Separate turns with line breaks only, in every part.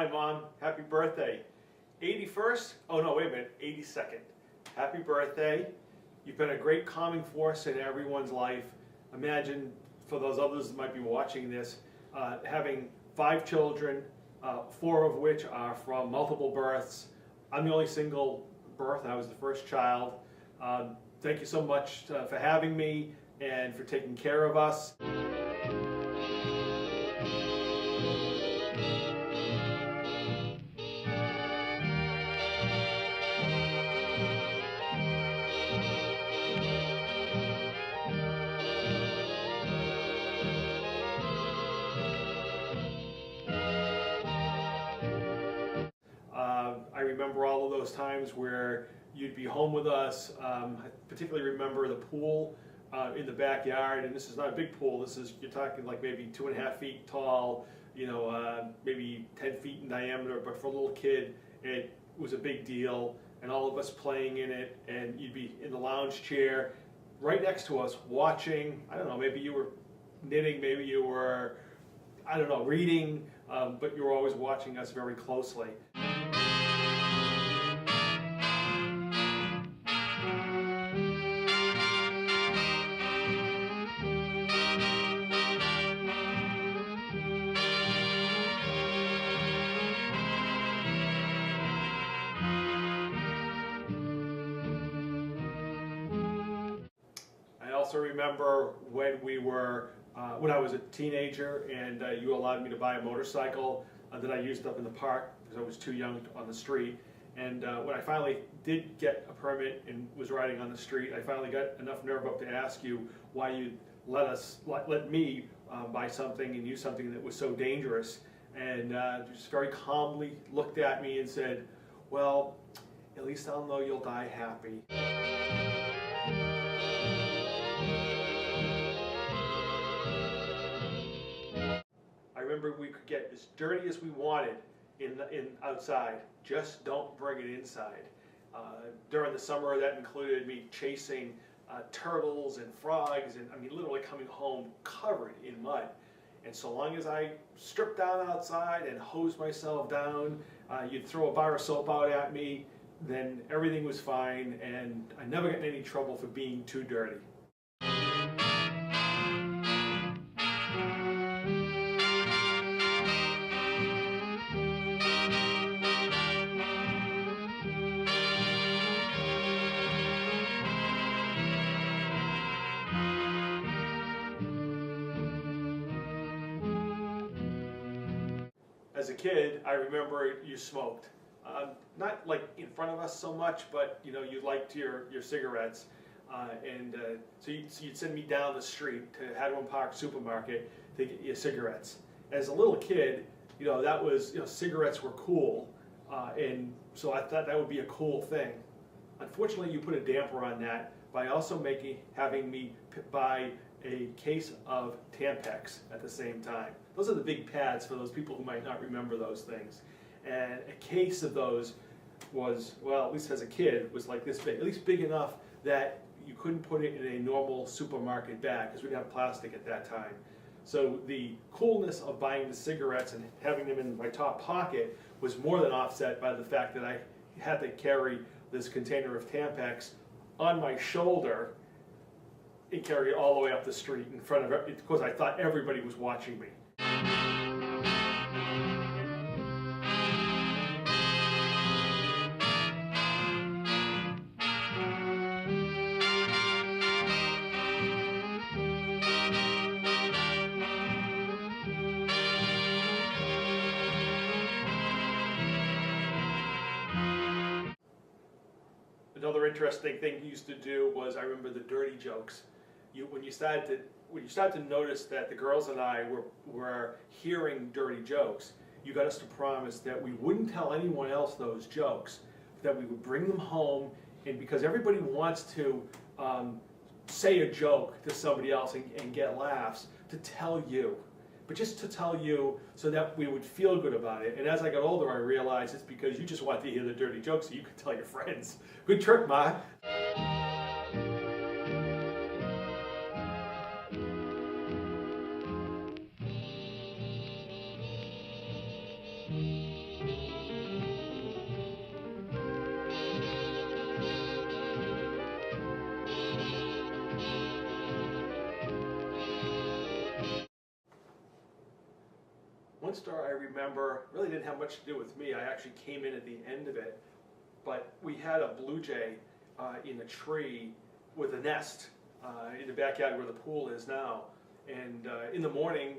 Hi, Mom. Happy birthday. 81st? Oh, no, wait a minute. 82nd. Happy birthday. You've been a great calming force in everyone's life. Imagine, for those others that might be watching this, having 5 children, 4 of which are from multiple births. I'm the only single birth. I was the first child. Thank you so much for having me and for taking care of us. I remember all of those times where you'd be home with us. I particularly remember the pool in the backyard, and this is not a big pool. This is, you're talking like maybe 2.5 feet tall, maybe 10 feet in diameter, but for a little kid, it was a big deal, and all of us playing in it, and you'd be in the lounge chair right next to us watching. I don't know, maybe you were knitting, maybe you were, I don't know, reading, but you were always watching us very closely. I also remember when when I was a teenager and you allowed me to buy a motorcycle that I used up in the park because I was too young on the street. And when I finally did get a permit and was riding on the street, I finally got enough nerve up to ask you why you let me buy something and use something that was so dangerous. And just very calmly looked at me and said, well, at least I'll know you'll die happy. I remember we could get as dirty as we wanted in outside. Just don't bring it inside. During the summer, that included me chasing turtles and frogs, and I mean literally coming home covered in mud. And so long as I stripped down outside and hosed myself down, you'd throw a bar of soap out at me, then everything was fine, and I never got in any trouble for being too dirty. As a kid, I remember you smoked. Not like in front of us so much, but you liked your cigarettes. So you'd send me down the street to Hadwin Park Supermarket to get your cigarettes. As a little kid, that was, cigarettes were cool. And so I thought that would be a cool thing. Unfortunately, you put a damper on that by also having me buy a case of Tampax at the same time. Those are the big pads for those people who might not remember those things. And a case of those was, well, at least as a kid, was like this big, at least big enough that you couldn't put it in a normal supermarket bag because we didn't have plastic at that time. So the coolness of buying the cigarettes and having them in my top pocket was more than offset by the fact that I had to carry this container of Tampax on my shoulder and carry it all the way up the street in front of it because I thought everybody was watching me. Another interesting thing you used to do was, I remember the dirty jokes. When you started to notice that the girls and I were hearing dirty jokes, you got us to promise that we wouldn't tell anyone else those jokes, that we would bring them home, and because everybody wants to say a joke to somebody else and get laughs, to tell you. But just to tell you so that we would feel good about it. And as I got older, I realized it's because you just want to hear the dirty jokes so you can tell your friends. Good trick, Ma. one store I remember really didn't have much to do with me. I actually came in at the end of it, but we had a blue jay in a tree with a nest in the backyard where the pool is now. And in the morning,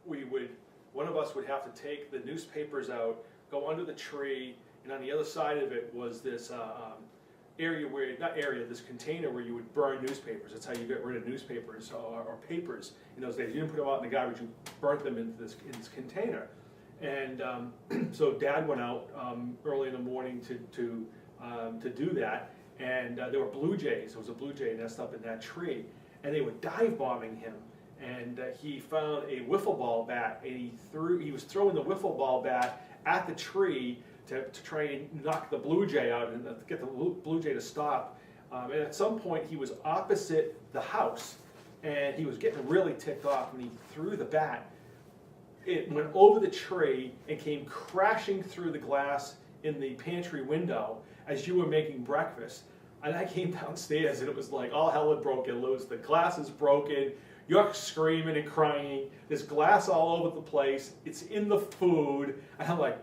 one of us would have to take the newspapers out, go under the tree, and on the other side of it was this this container where you would burn newspapers. That's how you get rid of newspapers or papers in those days. You didn't put them out in the garbage, you burnt them into this container. And so Dad went out early in the morning to do that, and there were blue jays. There was a blue jay nest up in that tree, and they were dive bombing him. And he found a wiffle ball bat, and he was throwing the wiffle ball bat at the tree to try and knock the blue jay out and get the blue jay to stop. And at some point he was opposite the house, and he was getting really ticked off, and he threw the bat. It went over the tree and came crashing through the glass in the pantry window as you were making breakfast. And I came downstairs, and it was like all hell had broken loose. The glass is broken. You're screaming and crying. There's glass all over the place. It's in the food. And I'm like,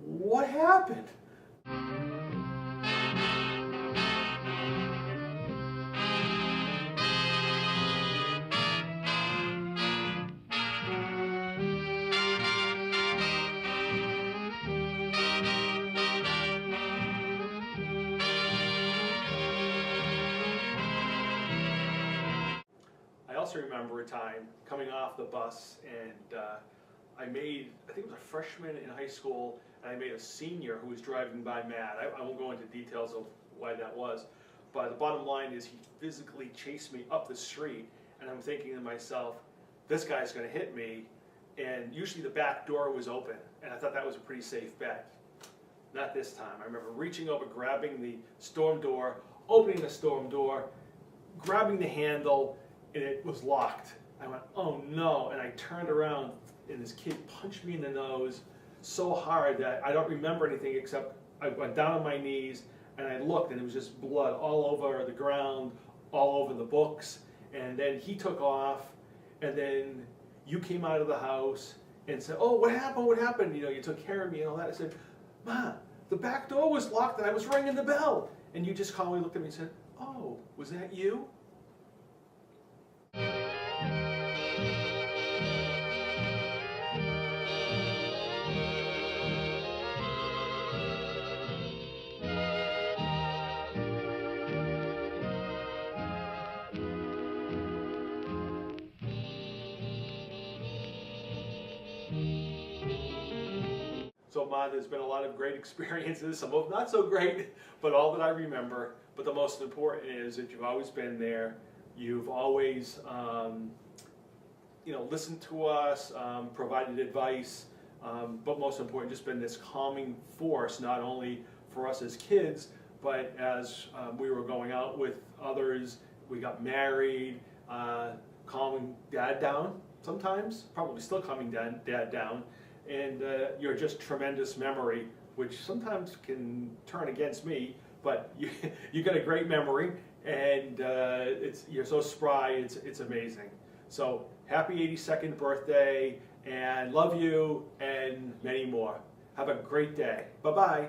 what happened? I also remember a time coming off the bus, and I think it was a freshman in high school, and I made a senior who was driving by mad. I won't go into details of why that was, but the bottom line is he physically chased me up the street, and I'm thinking to myself, this guy's going to hit me, and usually the back door was open, and I thought that was a pretty safe bet. Not this time. I remember reaching over, grabbing the storm door, opening the storm door, grabbing the handle, and it was locked. I went, oh no, and I turned around, and this kid punched me in the nose so hard that I don't remember anything except I went down on my knees, and I looked, and it was just blood all over the ground, all over the books, and then he took off, and then you came out of the house and said, oh, what happened, what happened? You know, you took care of me and all that. I said, Ma, the back door was locked, and I was ringing the bell. And you just calmly looked at me and said, oh, was that you? So, Ma, there's been a lot of great experiences, some of them not so great, but all that I remember. But the most important is that you've always been there. You've always, listened to us, provided advice, but most important, just been this calming force, not only for us as kids, but as we were going out with others, we got married, calming Dad down sometimes, probably still calming Dad down. And you're just tremendous memory, which sometimes can turn against me, but you got a great memory, and you're so spry, it's amazing. So happy 82nd birthday, and love you, and many more. Have a great day. Bye-bye.